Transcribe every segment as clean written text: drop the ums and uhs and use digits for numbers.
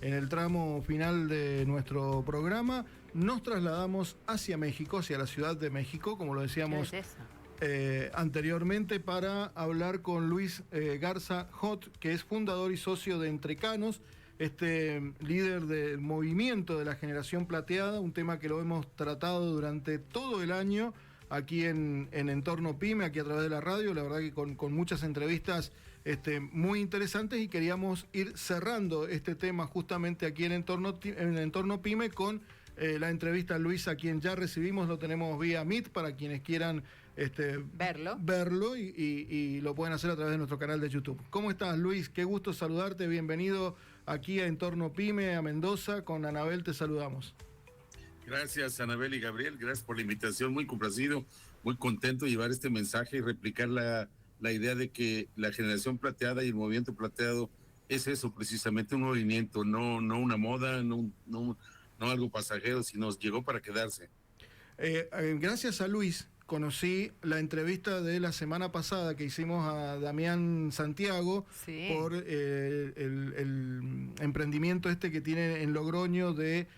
en el tramo final de nuestro programa, nos trasladamos hacia México, hacia la Ciudad de México, como lo decíamos anteriormente, para hablar con Luis Garza Hot, que es fundador y socio de Entrecanos, líder del movimiento de la generación plateada, un tema que lo hemos tratado durante todo el año aquí en Entorno Pyme, aquí a través de la radio, la verdad que con muchas entrevistas muy interesantes, y queríamos ir cerrando este tema justamente aquí en Entorno Pyme con la entrevista a Luis, a quien ya recibimos, lo tenemos vía Meet para quienes quieran verlo y lo pueden hacer a través de nuestro canal de YouTube. ¿Cómo estás, Luis? Qué gusto saludarte, bienvenido aquí a Entorno Pyme, a Mendoza. Con Anabel te saludamos. Gracias, Anabel y Gabriel, gracias por la invitación, muy complacido, muy contento de llevar este mensaje y replicar la idea de que la generación plateada y el movimiento plateado es eso, precisamente un movimiento, no una moda, no algo pasajero, sino llegó para quedarse. Gracias a Luis conocí la entrevista de la semana pasada que hicimos a Damián Santiago, sí, por el emprendimiento que tiene en Logroño de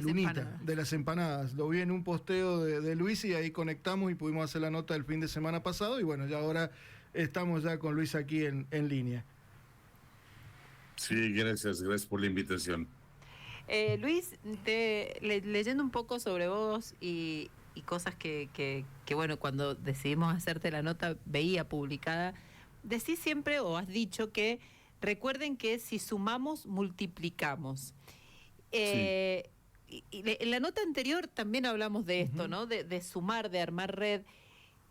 Lunita, de las empanadas. Lo vi en un posteo de Luis y ahí conectamos y pudimos hacer la nota del fin de semana pasado, y bueno, ya ahora estamos ya con Luis aquí en línea. Sí, gracias por la invitación. Luis, leyendo un poco sobre vos y cosas que bueno, cuando decidimos hacerte la nota veía publicada, decís siempre o has dicho que recuerden que si sumamos, multiplicamos. Sí. Y en la nota anterior también hablamos de esto, ¿no? De sumar, de armar red.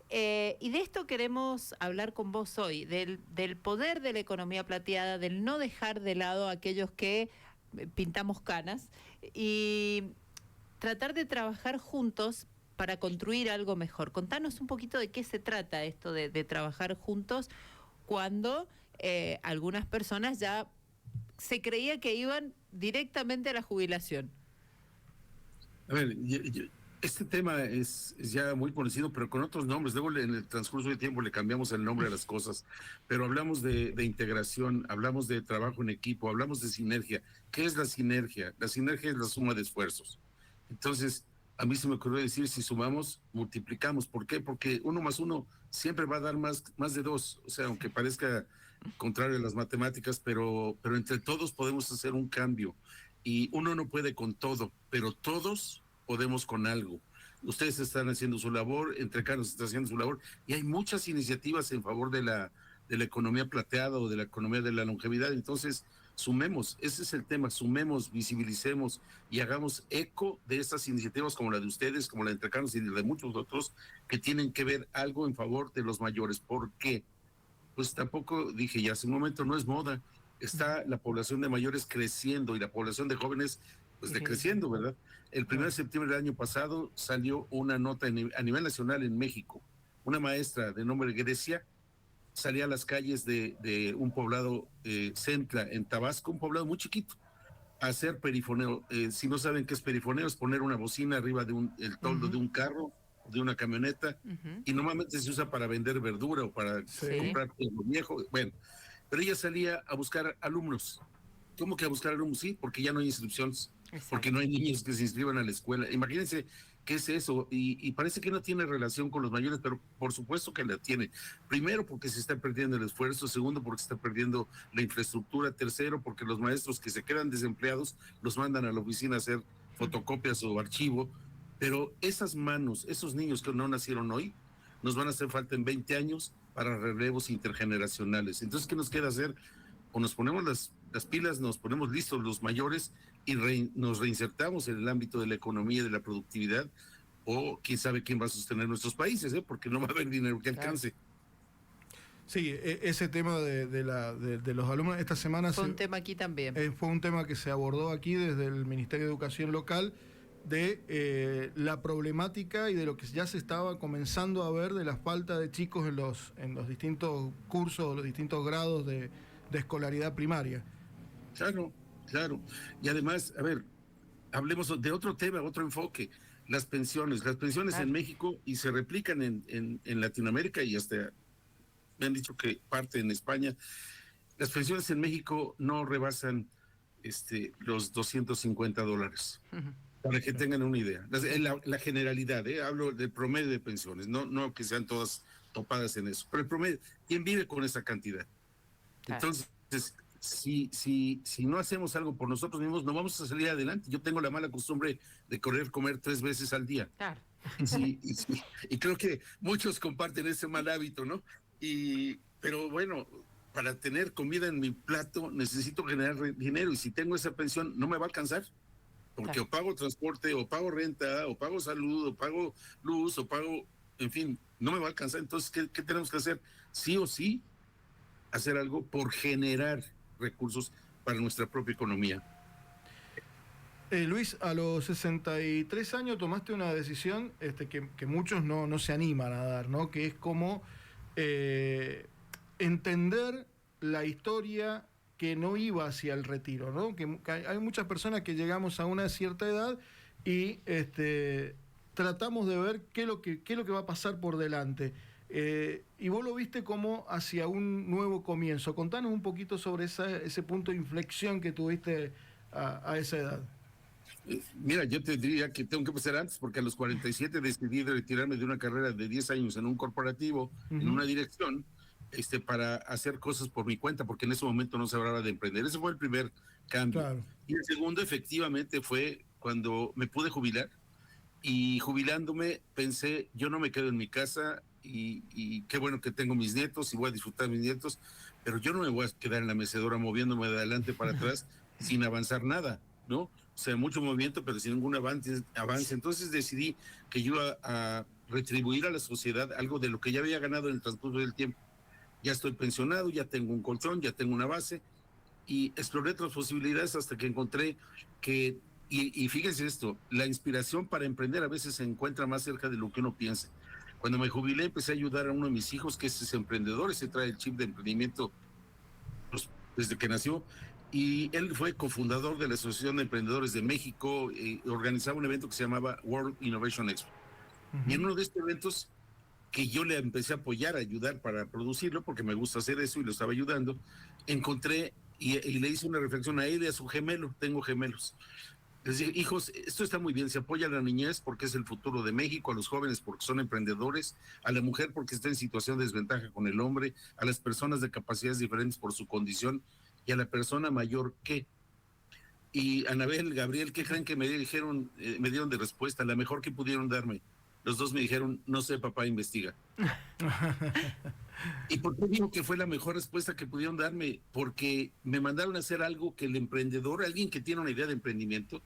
Y de esto queremos hablar con vos hoy, del poder de la economía plateada, del no dejar de lado a aquellos que pintamos canas y tratar de trabajar juntos para construir algo mejor. Contanos un poquito de qué se trata esto de trabajar juntos cuando algunas personas ya se creía que iban directamente a la jubilación. A ver, este tema es ya muy conocido, pero con otros nombres. Luego en el transcurso del tiempo le cambiamos el nombre a las cosas, pero hablamos de integración, hablamos de trabajo en equipo, hablamos de sinergia. ¿Qué es la sinergia? La sinergia es la suma de esfuerzos. Entonces, a mí se me ocurrió decir, si sumamos, multiplicamos. ¿Por qué? Porque 1 más 1 siempre va a dar más de 2. O sea, aunque parezca contrario a las matemáticas, pero entre todos podemos hacer un cambio. Y uno no puede con todo, pero todos podemos con algo. Ustedes están haciendo su labor, Entrecanos está haciendo su labor, y hay muchas iniciativas en favor de la economía plateada o de la economía de la longevidad. Entonces, sumemos, ese es el tema, sumemos, visibilicemos y hagamos eco de estas iniciativas como la de ustedes, como la de Entrecanos y de muchos otros que tienen que ver algo en favor de los mayores. ¿Por qué? Pues tampoco, dije ya hace un momento, no es moda. Está la población de mayores creciendo y la población de jóvenes pues decreciendo, ¿verdad? El 1 de septiembre del año pasado salió una nota a nivel nacional en México. Una maestra de nombre Grecia salía a las calles de un poblado Centla, en Tabasco, un poblado muy chiquito, a hacer perifoneo. Si no saben qué es perifoneo, es poner una bocina arriba de el toldo de un carro, de una camioneta, y normalmente se usa para vender verdura o para comprar lo viejo. Bueno, pero ella salía a buscar alumnos. ¿Cómo que a buscar alumnos? Sí, porque ya no hay inscripciones. Exacto. Porque no hay niños que se inscriban a la escuela. Imagínense qué es eso, y parece que no tiene relación con los mayores, pero por supuesto que la tiene. Primero, porque se está perdiendo el esfuerzo; segundo, porque se está perdiendo la infraestructura; tercero, porque los maestros que se quedan desempleados los mandan a la oficina a hacer fotocopias o archivo. Pero esas manos, esos niños que no nacieron hoy, nos van a hacer falta en 20 años para relevos intergeneracionales. Entonces, ¿qué nos queda hacer? O nos ponemos las pilas, nos ponemos listos los mayores y nos reinsertamos en el ámbito de la economía y de la productividad, o quién sabe quién va a sostener nuestros países, porque no va a haber dinero que alcance. Sí, ese tema de los alumnos esta semana fue un tema aquí también. Fue un tema que se abordó aquí desde el Ministerio de Educación local, de la problemática y de lo que ya se estaba comenzando a ver de la falta de chicos en los distintos cursos, los distintos grados de escolaridad primaria. Claro. Y además, a ver, hablemos de otro tema, otro enfoque: las pensiones. Las pensiones en México, y se replican en Latinoamérica, y hasta me han dicho que parte en España. Las pensiones en México no rebasan los $250, para que tengan una idea. La generalidad, hablo del promedio de pensiones, no que sean todas topadas en eso, pero el promedio, ¿quién vive con esa cantidad? Entonces, si no hacemos algo por nosotros mismos, no vamos a salir adelante. Yo tengo la mala costumbre de comer 3 veces al día. Claro. Y creo que muchos comparten ese mal hábito, ¿no? Pero bueno, para tener comida en mi plato necesito generar dinero, y si tengo esa pensión no me va a alcanzar, porque o pago transporte, o pago renta, o pago salud, o pago luz, o pago, en fin, no me va a alcanzar. Entonces, ¿qué tenemos que hacer? Sí o sí, hacer algo por generar recursos para nuestra propia economía. Luis, a los 63 años tomaste una decisión que muchos no se animan a dar, ¿no? Que es como entender la historia que no iba hacia el retiro, ¿no? Que hay muchas personas que llegamos a una cierta edad y tratamos de ver qué es lo que va a pasar por delante. Y vos lo viste como hacia un nuevo comienzo. Contanos un poquito sobre ese punto de inflexión que tuviste a esa edad. Mira, yo te diría que tengo que empezar antes, porque a los 47 decidí retirarme de una carrera de 10 años en un corporativo, en una dirección, para hacer cosas por mi cuenta, porque en ese momento no se hablaba de emprender. Ese fue el primer cambio. Claro. Y el segundo, efectivamente, fue cuando me pude jubilar, y jubilándome pensé, yo no me quedo en mi casa, y qué bueno que tengo mis nietos y voy a disfrutar de mis nietos, pero yo no me voy a quedar en la mecedora moviéndome de adelante para atrás sin avanzar nada, ¿no? O sea, mucho movimiento, pero sin ningún avance. Entonces decidí que yo iba a retribuir a la sociedad algo de lo que ya había ganado en el transcurso del tiempo. Ya estoy pensionado, ya tengo un colchón, ya tengo una base, y exploré otras posibilidades hasta que encontré que, y fíjense esto, la inspiración para emprender a veces se encuentra más cerca de lo que uno piensa. Cuando me jubilé, empecé a ayudar a uno de mis hijos, que es emprendedor, se trae el chip de emprendimiento desde que nació, y él fue cofundador de la Asociación de Emprendedores de México, organizaba un evento que se llamaba World Innovation Expo. Y en uno de estos eventos, que yo le empecé a apoyar, a ayudar para producirlo, porque me gusta hacer eso y lo estaba ayudando, encontré y le hice una reflexión a él y a su gemelo. Tengo gemelos. Les dije, hijos, esto está muy bien, se apoya a la niñez porque es el futuro de México, a los jóvenes porque son emprendedores, a la mujer porque está en situación de desventaja con el hombre, a las personas de capacidades diferentes por su condición, y a la persona mayor que. Y Anabel, Gabriel, ¿qué creen que me dijeron, me dieron de respuesta? La mejor que pudieron darme. Los dos me dijeron, no sé, papá, investiga. ¿Y por qué digo que fue la mejor respuesta que pudieron darme? Porque me mandaron a hacer algo que el emprendedor, alguien que tiene una idea de emprendimiento,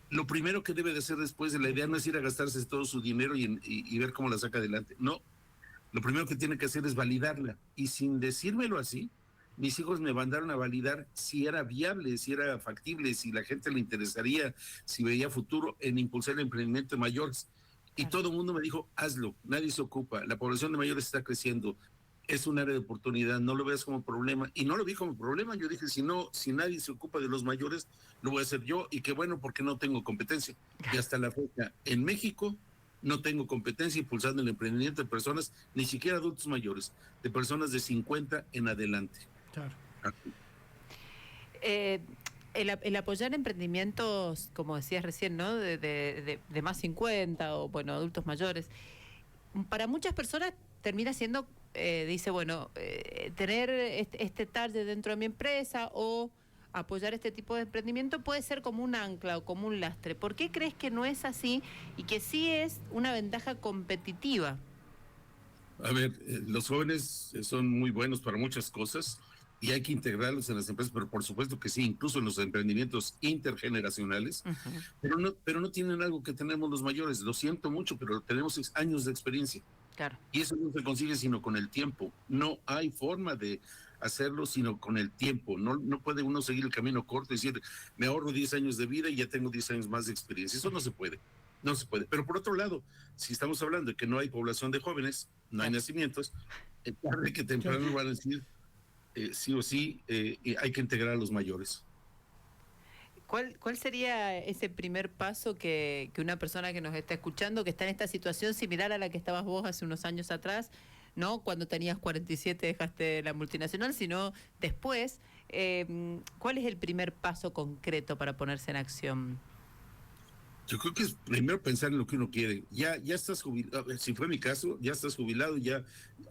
lo primero que debe de hacer después de la idea no es ir a gastarse todo su dinero y ver cómo la saca adelante. No, lo primero que tiene que hacer es validarla. Y sin decírmelo así, mis hijos me mandaron a validar si era viable, si era factible, si la gente le interesaría, si veía futuro en impulsar el emprendimiento de mayores. Y todo el mundo me dijo, hazlo, nadie se ocupa, la población de mayores está creciendo, es un área de oportunidad, no lo veas como problema. Y no lo vi como problema, yo dije, si nadie se ocupa de los mayores, lo voy a hacer yo, y qué bueno, porque no tengo competencia. Y hasta la fecha, en México, no tengo competencia impulsando el emprendimiento de personas, ni siquiera adultos mayores, de personas de 50 en adelante. Claro. El apoyar emprendimientos, como decías recién, ¿no? De más 50 o, bueno, adultos mayores, para muchas personas termina siendo, dice, bueno, tener este target dentro de mi empresa o apoyar este tipo de emprendimiento puede ser como un ancla o como un lastre. ¿Por qué crees que no es así y que sí es una ventaja competitiva? A ver, los jóvenes son muy buenos para muchas cosas y hay que integrarlos en las empresas, pero por supuesto que sí, incluso en los emprendimientos intergeneracionales, pero no tienen algo que tenemos los mayores. Lo siento mucho, pero tenemos años de experiencia. Claro. Y eso no se consigue sino con el tiempo. No hay forma de hacerlo sino con el tiempo. No puede uno seguir el camino corto y decir, me ahorro 10 años de vida y ya tengo 10 años más de experiencia. Eso no se puede. No se puede. Pero por otro lado, si estamos hablando de que no hay población de jóvenes, no hay nacimientos, tarde que temprano van a decir, sí o sí, hay que integrar a los mayores. ¿Cuál sería ese primer paso que una persona que nos está escuchando, que está en esta situación similar a la que estabas vos hace unos años atrás, no cuando tenías 47 dejaste la multinacional, sino después, ¿Cuál es el primer paso concreto para ponerse en acción? Yo creo que es primero pensar en lo que uno quiere. Ya estás jubilado, si fue mi caso, ya estás jubilado, ya,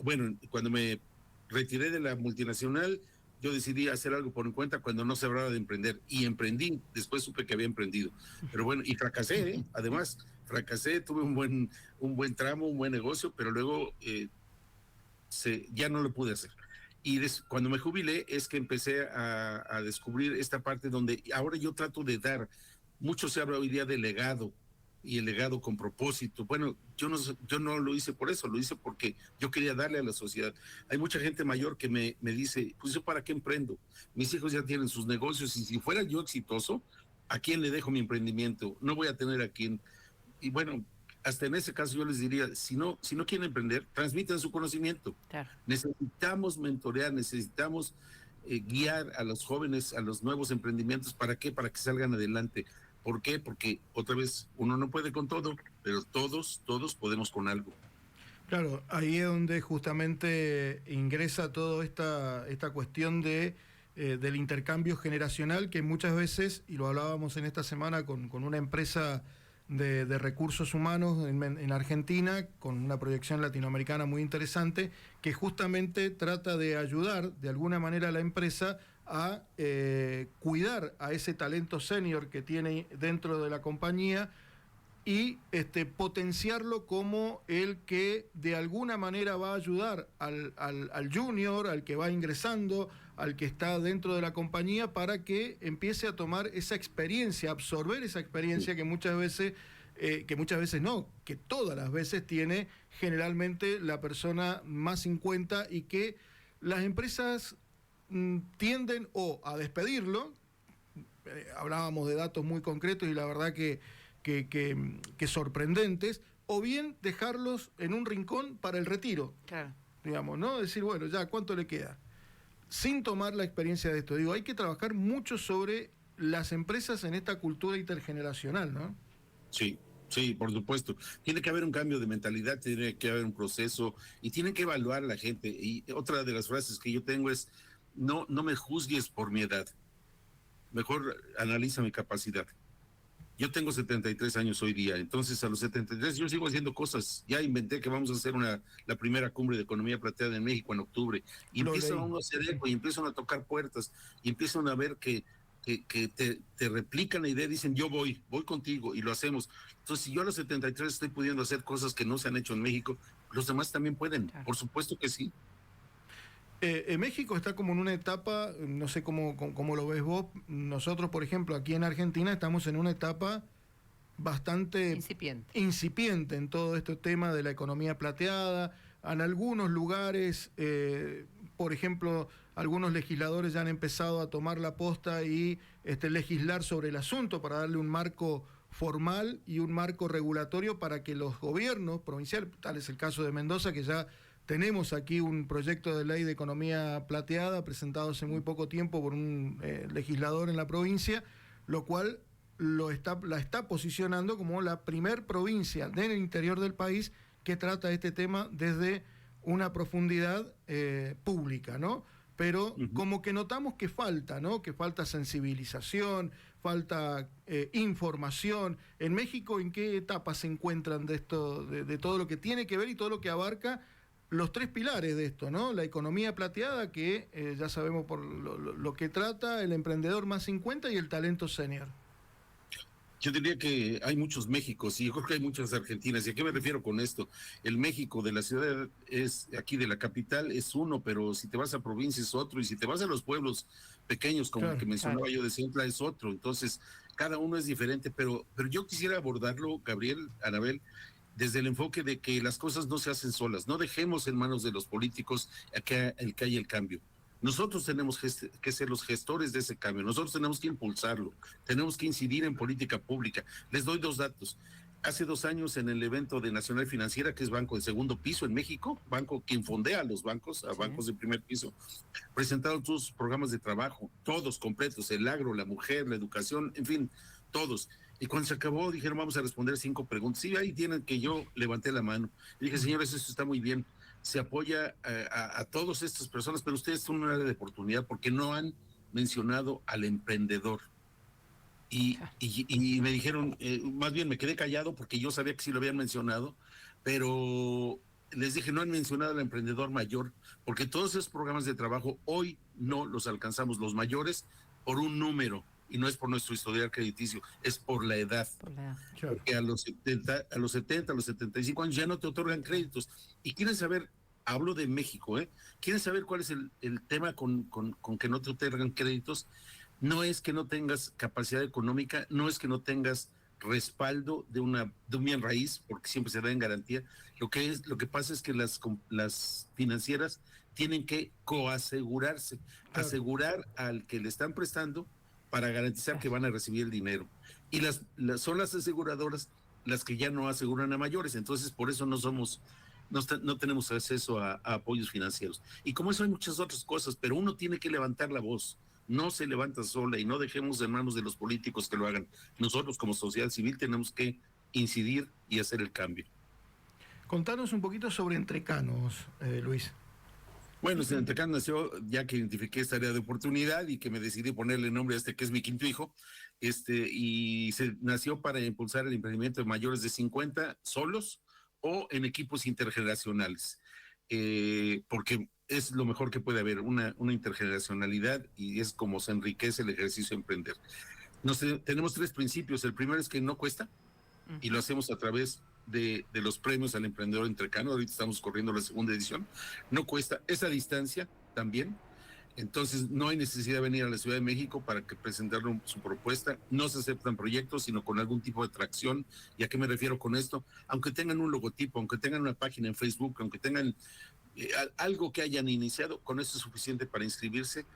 bueno, cuando me retiré de la multinacional, yo decidí hacer algo por mi cuenta cuando no se hablaba de emprender. Y emprendí, después supe que había emprendido. Pero bueno, y fracasé, ¿eh? Además, fracasé, tuve un buen tramo, un buen negocio, pero luego ya no lo pude hacer. Y cuando me jubilé es que empecé a descubrir esta parte donde ahora yo trato de dar. Mucho se habla hoy día de legado y el legado con propósito. Bueno, yo no lo hice por eso, lo hice porque yo quería darle a la sociedad. Hay mucha gente mayor que me dice, pues yo para qué emprendo. Mis hijos ya tienen sus negocios y si fuera yo exitoso, ¿a quién le dejo mi emprendimiento? No voy a tener a quién. Y bueno, hasta en ese caso yo les diría, si no quieren emprender, transmitan su conocimiento. Claro. Necesitamos mentorear, necesitamos guiar a los jóvenes, a los nuevos emprendimientos. ¿Para qué? Para que salgan adelante. ¿Por qué? Porque otra vez uno no puede con todo, pero todos podemos con algo. Claro, ahí es donde justamente ingresa toda esta cuestión del intercambio generacional que muchas veces, y lo hablábamos en esta semana con una empresa de recursos humanos en Argentina, con una proyección latinoamericana muy interesante, que justamente trata de ayudar de alguna manera a la empresa a cuidar a ese talento senior que tiene dentro de la compañía y potenciarlo como el que de alguna manera va a ayudar al junior, al que va ingresando, al que está dentro de la compañía, para que empiece a tomar esa experiencia, absorber esa experiencia que muchas veces no, que todas las veces tiene generalmente la persona más 50 y que las empresas tienden o a despedirlo. Hablábamos de datos muy concretos y la verdad que sorprendentes, o bien dejarlos en un rincón para el retiro. Claro. Digamos, ¿no? Decir, bueno, ya, ¿cuánto le queda? Sin tomar la experiencia de esto. Digo, hay que trabajar mucho sobre las empresas en esta cultura intergeneracional, ¿no? Sí, por supuesto. Tiene que haber un cambio de mentalidad, tiene que haber un proceso y tienen que evaluar a la gente. Y otra de las frases que yo tengo es, no me juzgues por mi edad, mejor analiza mi capacidad. Yo tengo 73 años hoy día, entonces a los 73 yo sigo haciendo cosas. Ya inventé que vamos a hacer la primera cumbre de economía plateada en México en octubre. Y empiezan uno a hacer eco y empiezan a tocar puertas y empiezan a ver que te replican la idea, dicen yo voy contigo y lo hacemos. Entonces, si yo a los 73 estoy pudiendo hacer cosas que no se han hecho en México, los demás también pueden, por supuesto que sí. México está como en una etapa, no sé cómo lo ves vos. Nosotros, por ejemplo, aquí en Argentina estamos en una etapa bastante incipiente en todo este tema de la economía plateada. En algunos lugares, por ejemplo, algunos legisladores ya han empezado a tomar la posta y legislar sobre el asunto para darle un marco formal y un marco regulatorio para que los gobiernos provinciales, tal es el caso de Mendoza, que ya tenemos aquí un proyecto de ley de economía plateada presentado hace muy poco tiempo por un legislador en la provincia, lo cual la está posicionando como la primer provincia del interior del país que trata este tema desde una profundidad pública, ¿no? Pero como que notamos que falta, ¿no? Que falta sensibilización, falta información. En México, ¿en qué etapa se encuentran de esto, de todo lo que tiene que ver y todo lo que abarca los tres pilares de esto, ¿no? La economía plateada, que ya sabemos por lo que trata, el emprendedor más 50 y el talento senior? Yo diría que hay muchos Méxicos y yo creo que hay muchas Argentinas. ¿Y a qué me refiero con esto? El México de la ciudad aquí de la capital es uno, pero si te vas a provincia es otro, y si te vas a los pueblos pequeños, como el que mencionaba yo de Centla, es otro. Entonces, cada uno es diferente, pero yo quisiera abordarlo, Gabriel, Anabel, desde el enfoque de que las cosas no se hacen solas. No dejemos en manos de los políticos que haya el cambio. Nosotros tenemos que ser los gestores de ese cambio, nosotros tenemos que impulsarlo, tenemos que incidir en política pública. Les doy 2 datos. Hace 2 años en el evento de Nacional Financiera, que es banco de segundo piso en México, banco quien fondea a los bancos, a bancos de primer piso, presentaron sus programas de trabajo, todos completos, el agro, la mujer, la educación, en fin, todos. Y cuando se acabó dijeron, vamos a responder 5 preguntas. Sí, ahí tienen que yo levanté la mano. Y dije, señores, eso está muy bien. Se apoya a todas estas personas, pero ustedes son un área de oportunidad porque no han mencionado al emprendedor. Y me dijeron, más bien me quedé callado porque yo sabía que sí lo habían mencionado, pero les dije, no han mencionado al emprendedor mayor, porque todos esos programas de trabajo hoy no los alcanzamos los mayores por un número, y no es por nuestro historial crediticio, es por la edad. Porque a los 70, a los 75 años ya no te otorgan créditos. Y quieren saber, hablo de México, quieren saber cuál es el tema con que no te otorgan créditos. No es que no tengas capacidad económica, no es que no tengas respaldo de un bien raíz, porque siempre se da en garantía. Lo que pasa es que las financieras tienen que coasegurarse, claro, asegurar al que le están prestando para garantizar que van a recibir el dinero. Y son las aseguradoras las que ya no aseguran a mayores, entonces por eso no tenemos acceso a apoyos financieros. Y como eso hay muchas otras cosas, pero uno tiene que levantar la voz. No se levanta sola, y no dejemos en manos de los políticos que lo hagan. Nosotros como sociedad civil tenemos que incidir y hacer el cambio. Contanos un poquito sobre Entrecanos, Luis. Bueno, Entrecanos nació ya que identifiqué esta área de oportunidad y que me decidí ponerle nombre a que es mi quinto hijo, y se nació para impulsar el emprendimiento de mayores de 50 solos o en equipos intergeneracionales, porque es lo mejor que puede haber, una intergeneracionalidad, y es como se enriquece el ejercicio de emprender. Tenemos 3 principios. El primero es que no cuesta, y lo hacemos a través de los premios al emprendedor Entrecano. Ahorita estamos corriendo la 2ª edición. No cuesta, esa distancia también. Entonces no hay necesidad de venir a la Ciudad de México para que presentar su propuesta. No se aceptan proyectos, sino con algún tipo de tracción. ¿Y a qué me refiero con esto? Aunque tengan un logotipo, aunque tengan una página en Facebook, aunque tengan algo que hayan iniciado, con eso es suficiente para inscribirse.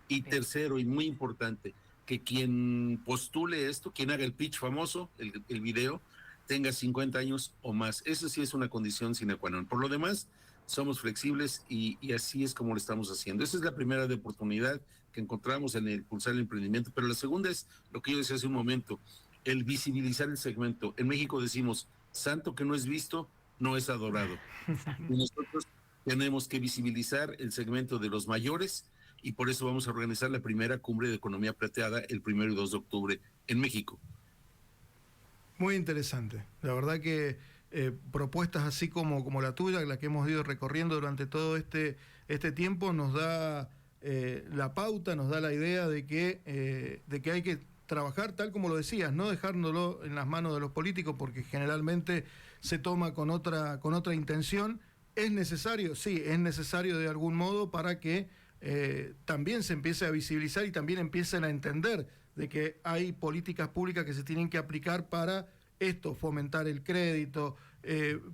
Y tercero, y muy importante, que quien postule esto, quien haga el pitch famoso, el video, tenga 50 años o más. Eso sí es una condición sine qua non. Por lo demás, somos flexibles, y así es como lo estamos haciendo. Esa es la primera de oportunidad que encontramos en impulsar el emprendimiento, pero la segunda es lo que yo decía hace un momento, el visibilizar el segmento. En México decimos, santo que no es visto, no es adorado. Y nosotros tenemos que visibilizar el segmento de los mayores, y por eso vamos a organizar la primera cumbre de economía plateada el 1 y 2 de octubre en México. Muy interesante. La verdad que propuestas así como la tuya, la que hemos ido recorriendo durante todo este tiempo, nos da la pauta, nos da la idea de que hay que trabajar tal como lo decías, no dejándolo en las manos de los políticos, porque generalmente se toma con otra intención. ¿Es necesario? Sí, es necesario de algún modo para que también se empiece a visibilizar y también empiecen a entender de que hay políticas públicas que se tienen que aplicar para esto, fomentar el crédito,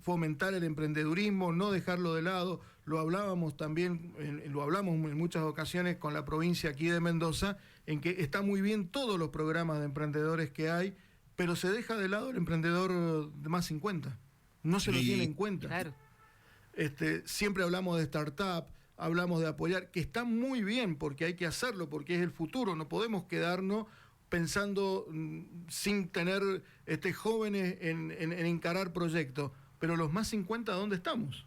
fomentar el emprendedurismo, no dejarlo de lado. Lo hablábamos también, lo hablamos en muchas ocasiones con la provincia aquí de Mendoza, en que está muy bien todos los programas de emprendedores que hay, pero se deja de lado el emprendedor de más 50. No se lo tiene en cuenta. Claro. Siempre hablamos de startup, hablamos de apoyar, que está muy bien porque hay que hacerlo, porque es el futuro. No podemos quedarnos pensando sin tener jóvenes en encarar proyectos. Pero los más 50, ¿dónde estamos?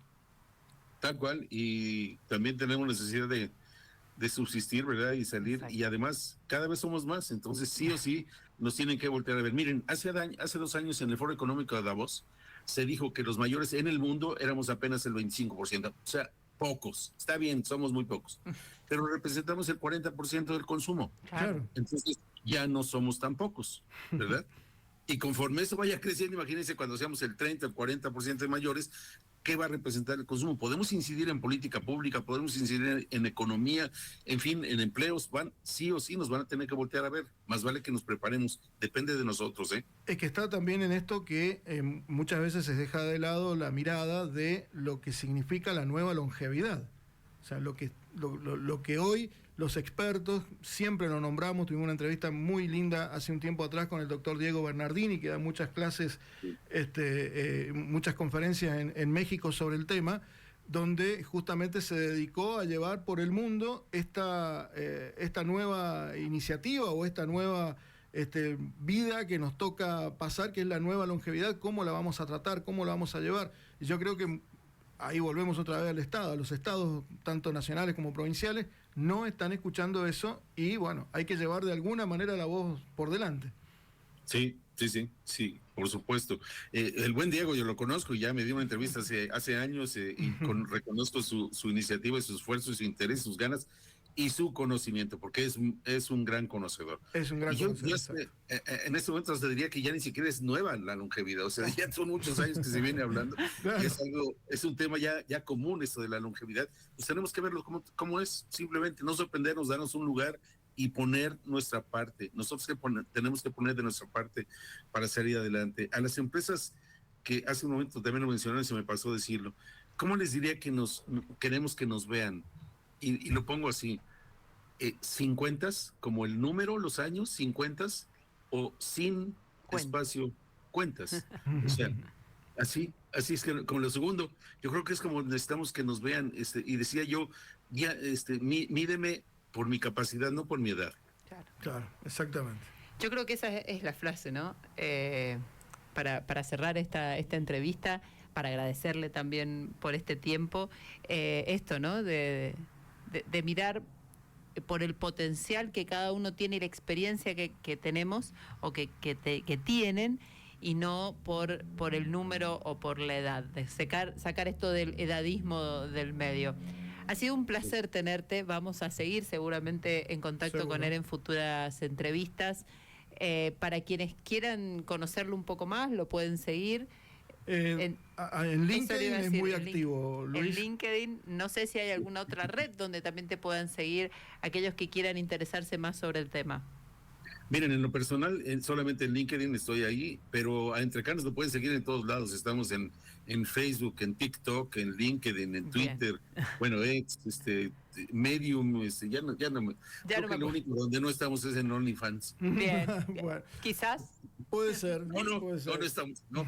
Tal cual, y también tenemos necesidad de subsistir, ¿verdad? Y salir. Exacto. Y además cada vez somos más, entonces sí o sí nos tienen que voltear a ver. Miren, hace 2 años en el Foro Económico de Davos se dijo que los mayores en el mundo éramos apenas el 25%, o sea, pocos. Está bien, somos muy pocos, pero representamos el 40% del consumo. Claro. Entonces ya no somos tan pocos, ¿verdad? Y conforme eso vaya creciendo, imagínense cuando seamos el 30 o el 40% de mayores, ¿qué va a representar el consumo? Podemos incidir en política pública, podemos incidir en economía, en fin, en empleos, sí o sí nos van a tener que voltear a ver. Más vale que nos preparemos, depende de nosotros, ¿eh? Es que está también en esto que muchas veces se deja de lado la mirada de lo que significa la nueva longevidad. O sea, lo que hoy los expertos, siempre lo nombramos, tuvimos una entrevista muy linda hace un tiempo atrás con el doctor Diego Bernardini, que da muchas clases, muchas conferencias en México sobre el tema, donde justamente se dedicó a llevar por el mundo esta nueva iniciativa o esta nueva vida que nos toca pasar, que es la nueva longevidad, cómo la vamos a tratar, cómo la vamos a llevar. Y yo creo que ahí volvemos otra vez al Estado, a los estados, tanto nacionales como provinciales, no están escuchando eso y bueno, hay que llevar de alguna manera la voz por delante. Sí, por supuesto. El buen Diego, yo lo conozco y ya me dio una entrevista hace años y reconozco su iniciativa, y su esfuerzo, y su interés, sus ganas y su conocimiento, porque es un gran conocedor. Es un gran Y yo conocedor. en este momento te diría que ya ni siquiera es nueva la longevidad, o sea, ya son muchos años que se viene hablando. Claro. Es un tema ya común esto de la longevidad. Pues tenemos que verlo como es, simplemente no sorprendernos, darnos un lugar y poner nuestra parte. Nosotros tenemos que poner de nuestra parte para salir adelante. A las empresas que hace un momento también lo mencionaron y se me pasó decirlo, ¿cómo les diría que queremos que nos vean? Y lo pongo así, 50 como el número, los años, 50 o sin espacio, cuentas. O sea, así es que como lo segundo, yo creo que es como necesitamos que nos vean, y decía yo, ya, mídeme por mi capacidad, no por mi edad. Claro, exactamente. Yo creo que esa es la frase, ¿no? Para cerrar esta entrevista, para agradecerle también por este tiempo, esto, ¿no? De mirar por el potencial que cada uno tiene y la experiencia que tenemos o que tienen, y no por el número o por la edad, de sacar esto del edadismo del medio. Ha sido un placer tenerte, vamos a seguir seguramente en contacto con él en futuras entrevistas. Para quienes quieran conocerlo un poco más, lo pueden seguir. En LinkedIn es muy activo, Luis. En LinkedIn, no sé si hay alguna otra red donde también te puedan seguir aquellos que quieran interesarse más sobre el tema. Miren, en lo personal, solamente en LinkedIn estoy ahí, pero a Entre Canos lo pueden seguir en todos lados. Estamos en Facebook, en TikTok, en LinkedIn, en Twitter, bueno, X, Medium, ya no creo que lo único donde no estamos es en OnlyFans. Bien, Bueno, quizás. puede ser. No estamos, no.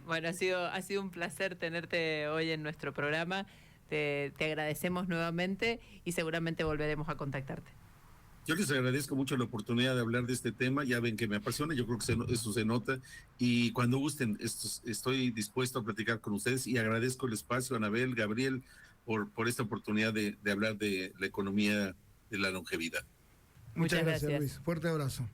Bueno, ha sido un placer tenerte hoy en nuestro programa. Te agradecemos nuevamente y seguramente volveremos a contactarte. Yo les agradezco mucho la oportunidad de hablar de este tema. Ya ven que me apasiona, yo creo que eso se nota. Y cuando gusten, estoy dispuesto a platicar con ustedes y agradezco el espacio, Anabel, Gabriel, por esta oportunidad de hablar de la economía de la longevidad. Muchas gracias, Luis. Fuerte abrazo.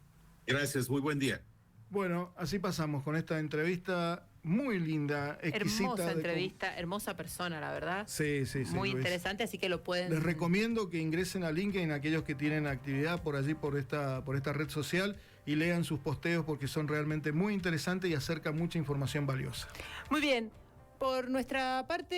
Gracias, muy buen día. Bueno, así pasamos con esta entrevista muy linda, exquisita. Hermosa entrevista, hermosa persona, la verdad. Sí. Muy Luis. interesante, así que lo pueden... Les recomiendo que ingresen a LinkedIn aquellos que tienen actividad por allí, por esta red social, y lean sus posteos porque son realmente muy interesantes y acercan mucha información valiosa. Muy bien, por nuestra parte...